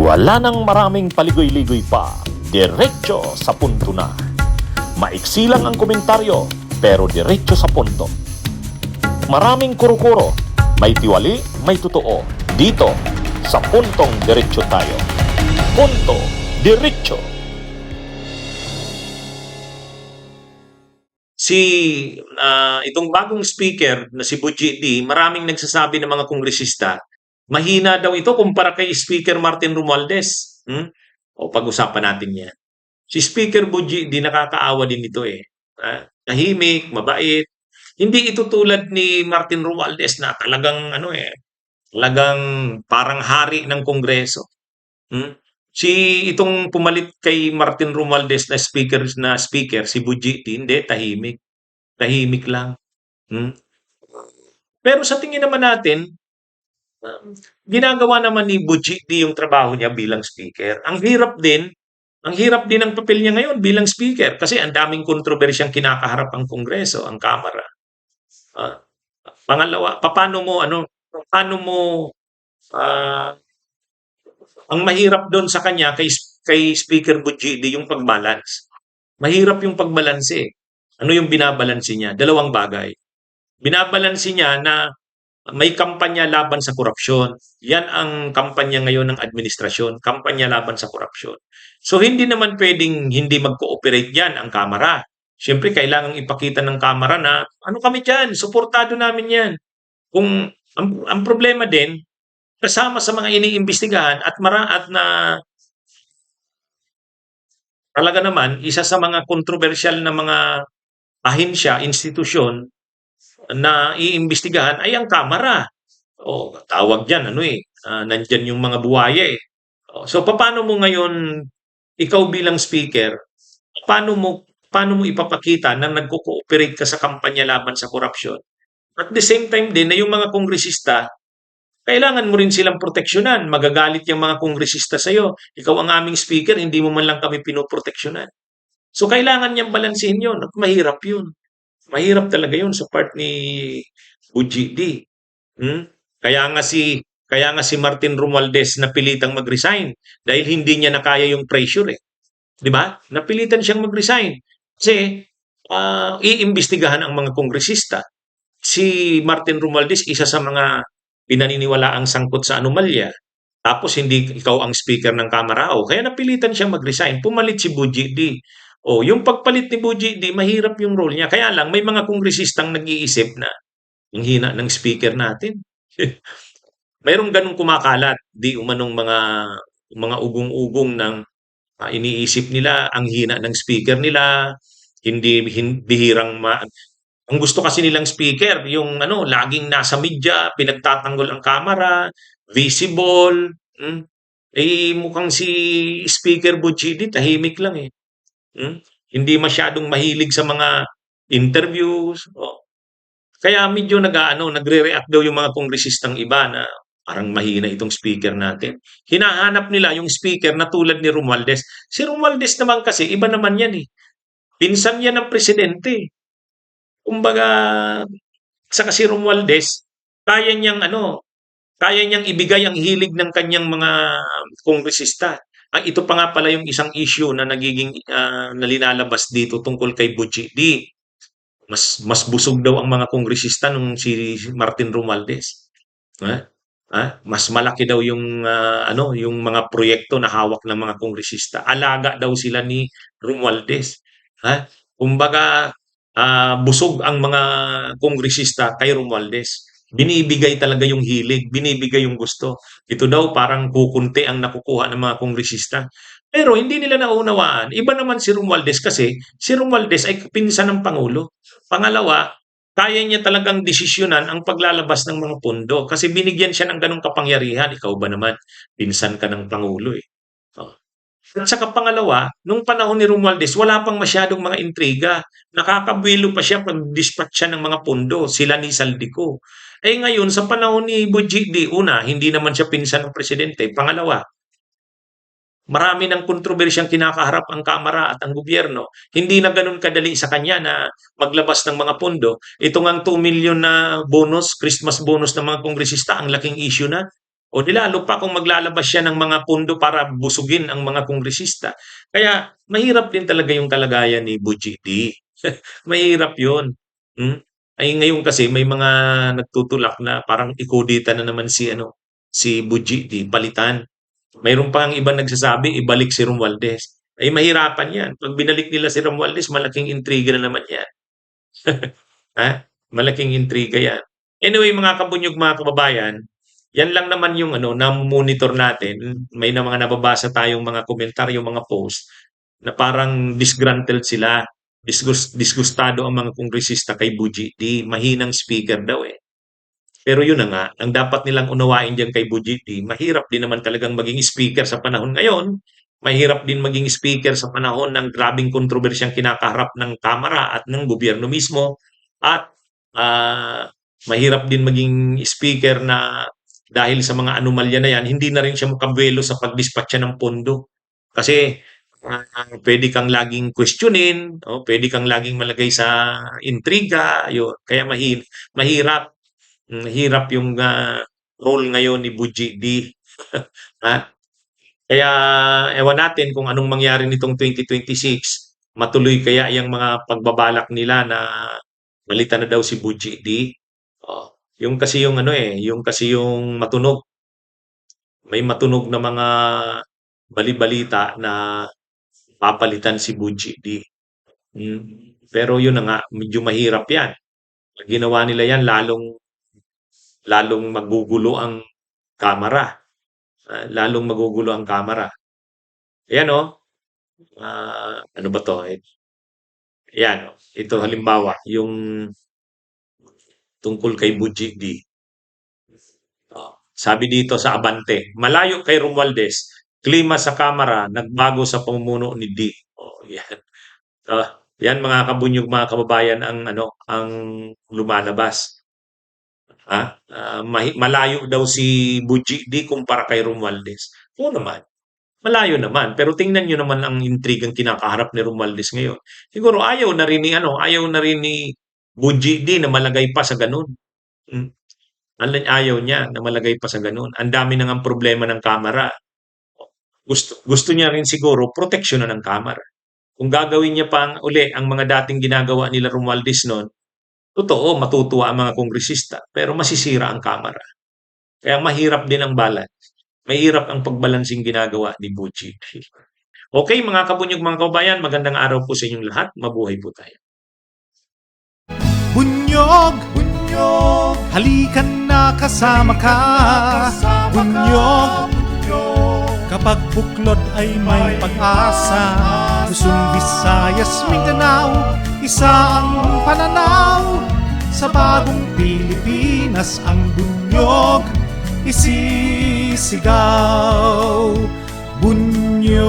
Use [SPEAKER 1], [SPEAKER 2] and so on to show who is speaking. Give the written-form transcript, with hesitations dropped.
[SPEAKER 1] Wala nang maraming paligoy-ligoy pa, diretso sa punto na. Maiksi lang ang komentaryo, pero diretso sa punto. Maraming kuro-kuro, may tiwali, may totoo. Dito, sa puntong diretso tayo. Punto, diretso.
[SPEAKER 2] Itong bagong speaker na si Bujidi, maraming nagsasabi ng mga kongresista, mahina daw ito kumpara kay Speaker Martin Romualdez. O pag-usapan natin yan. Si Speaker Bujidi, nakakaawa din ito eh. Tahimik, mabait. Hindi ito tulad ni Martin Romualdez na talagang talagang parang hari ng Kongreso. Itong pumalit kay Martin Romualdez na speaker, si Bujidi, hindi, tahimik. Tahimik lang. Hmm. Pero sa tingin naman natin, ginagawa naman ni Bujidi yung trabaho niya bilang speaker. Ang hirap din ang papel niya ngayon bilang speaker kasi ang daming kontrobersyang kinakaharap ang Kongreso, ang Kamara. Pangalawa, paano mo ah, ang mahirap doon sa kanya kay Speaker Bujidi yung pag-balance. Mahirap yung pag-balance eh. Ano yung binabalanse niya? Dalawang bagay. Binabalanse niya na may kampanya laban sa korupsyon. Yan ang kampanya ngayon ng administrasyon, kampanya laban sa korupsyon. So hindi naman pwedeng hindi mag-cooperate yan ang Kamara. Siyempre kailangang ipakita ng Kamara na ano kami dyan, suportado namin yan. Kung ang problema din, kasama sa mga iniimbestigahan at na talaga naman, isa sa mga kontrobersyal na mga ahensya, institusyon na iimbestigahan ay ang Kamara. O tawag diyan nandiyan yung mga buwaya eh. So paano mo ngayon ikaw bilang speaker, paano mo ipapakita na nagko-cooperate ka sa kampanya laban sa korupsyon? At the same time din na yung mga kongresista, kailangan mo rin silang proteksyonan. Magagalit yung mga kongresista sa'yo. Ikaw ang aming speaker, hindi mo man lang kami pinoproteksyonan. So kailangan niyang balansehin yun at mahirap yun. Mahirap talaga yun sa part ni UGD. Kaya nga si Martin Romualdez napilitang mag-resign dahil hindi niya nakaya yung pressure eh. 'Di ba? Napilitan siyang mag-resign kasi iimbestigahan ang mga kongresista. Si Martin Romualdez isa sa mga pinaniniwalaang sangkot sa anomalya. Tapos hindi ikaw ang speaker ng Kamara o kaya napilitan siyang mag-resign. Pumalit si Bujidi. O yung pagpalit ni Bujidi, mahirap yung role niya. Kaya lang may mga kongresistang nag-iisip na ang hina ng speaker natin. Mayroong ganong kumakalat, di umanong mga ugong-ugong ng iniisip nila ang hina ng speaker nila, bihirang ang gusto kasi nilang speaker, yung laging nasa media, pinagtatanggol ang kamera, visible. Mukhang si Speaker Bujidi tahimik lang eh. Hindi masyadong mahilig sa mga interviews. Kaya medyo nagre-react daw yung mga kongresistang iba na parang mahina itong speaker natin. Hinahanap nila yung speaker na tulad ni Romualdez. Si Romualdez naman kasi, iba naman yan eh. Pinsan yan ng presidente. Kumbaga, saka si Romualdez, kaya niyang ibigay ang hilig ng kanyang mga kongresista. Ito pa nga pala yung isang issue na nagiging nalinalabas dito tungkol kay Bujidi. Mas busog daw ang mga kongresista nung si Martin Romualdez. Mas malaki daw yung mga proyekto na hawak ng mga kongresista. Alaga daw sila ni Romualdez. Kumbaga, busog ang mga kongresista kay Romualdez. Binibigay talaga yung hilig, binibigay yung gusto. Ito daw parang kukunti ang nakukuha ng mga kongresista. Pero hindi nila naunawaan. Iba naman si Romualdez kasi si Romualdez ay pinsan ng Pangulo. Pangalawa, kaya niya talagang desisyonan ang paglalabas ng mga pondo kasi binigyan siya ng ganong kapangyarihan. Ikaw ba naman, pinsan ka ng Pangulo eh. Oh. At saka pangalawa, nung panahon ni Romualdez, wala pang masyadong mga intriga. Nakakabuelo pa siya pag-dispatch siya ng mga pondo, sila ni Saldico. Ngayon, sa panahon ni Bujidi, una, hindi naman siya pinsan ng presidente. Pangalawa, marami ng kontrobersyang kinakaharap ang Kamara at ang gobyerno. Hindi na ganun kadali sa kanya na maglabas ng mga pondo. Ito ngang 2 million na bonus, Christmas bonus ng mga kongresista, ang laking issue na. O di lalo pa kung maglalabas siya ng mga pondo para busugin ang mga kongresista. Kaya mahirap din talaga yung kalagayan ni Bujiti. Mahirap yun. Hmm? Ay ngayon kasi may mga nagtutulak na parang ikuditan na naman si Bujiti, palitan. Mayroon pang iba nagsasabi ibalik si Romualdez. Ay mahirapan 'yan. 'Pag binalik nila si Romualdez malaking intriga na naman 'yan. Ha? Malaking intriga 'yan. Anyway mga kabunyog, mga kababayan, 'yan lang naman yung na-monitor natin. May na mga nababasa tayong mga komentaryo, mga post na parang disgruntled sila. Disgustado ang mga kongresista kay Bujiti. Mahinang speaker daw eh. Pero yun na nga, ang dapat nilang unawain diyan kay Bujiti, mahirap din naman talagang maging speaker sa panahon ngayon. Mahirap din maging speaker sa panahon ng grabing kontrobersyang kinakaharap ng Kamara at ng gobyerno mismo. At mahirap din maging speaker na dahil sa mga anomalya na yan, hindi na rin siya makabuelo sa pagdispatcha ng pondo. Kasi pwede kang laging questionin, pwede kang laging malagay sa intriga, yun. Kaya mahirap. Hirap yung role ngayon ni Bujidi. Ha? Kaya ewan natin kung anong mangyari nitong 2026. Matuloy kaya yung mga pagbabalak nila na malitan na daw si Bujidi. Oh, yung kasi yung yung kasi yung matunog. May matunog na mga bali-balita na papalitan si Bujidi. Pero yun na nga, medyo mahirap yan. Pag ginawa nila yan, lalong magugulo ang kamera. Lalong magugulo ang kamera. Ayan o. Ano ba to? Ayan o. Ito halimbawa, yung tungkol kay Bujidi. Sabi dito sa Abante, malayo kay Romualdez, klima sa kamera, nagbago sa pamumuno ni D. Yan. Yan mga kabunyog, mga kababayan, ang lumalabas. Malayo daw si Bujidi kumpara kay Romualdez. Oo naman. Malayo naman. Pero tingnan nyo naman ang intrigang kinakaharap ni Romualdez ngayon. Siguro ayaw na rin ni Bujidi na malagay pa sa ganun. Ayaw niya na malagay pa sa ganun. Ang dami na ngang problema ng kamera. Gusto niya rin siguro proteksyonan ng kamera. Kung gagawin niya pang uli ang mga dating ginagawa nila Romualdez noon, totoo, matutuwa ang mga kongresista, pero masisira ang kamera. Kaya mahirap din ang balance. Mahirap ang pagbalansing ginagawa ni Bujidi. Okay, mga kabunyog, mga kabayan, magandang araw po sa inyong lahat. Mabuhay po tayo.
[SPEAKER 3] Bunyog, bunyog, halikan na kasama ka. Bunyog, kapag buklod ay may pag-asa. Luzon, Visayas, Mindanao, isa ang pananaw. Sa bagong Pilipinas ang bunyog isisigaw. Bunyog,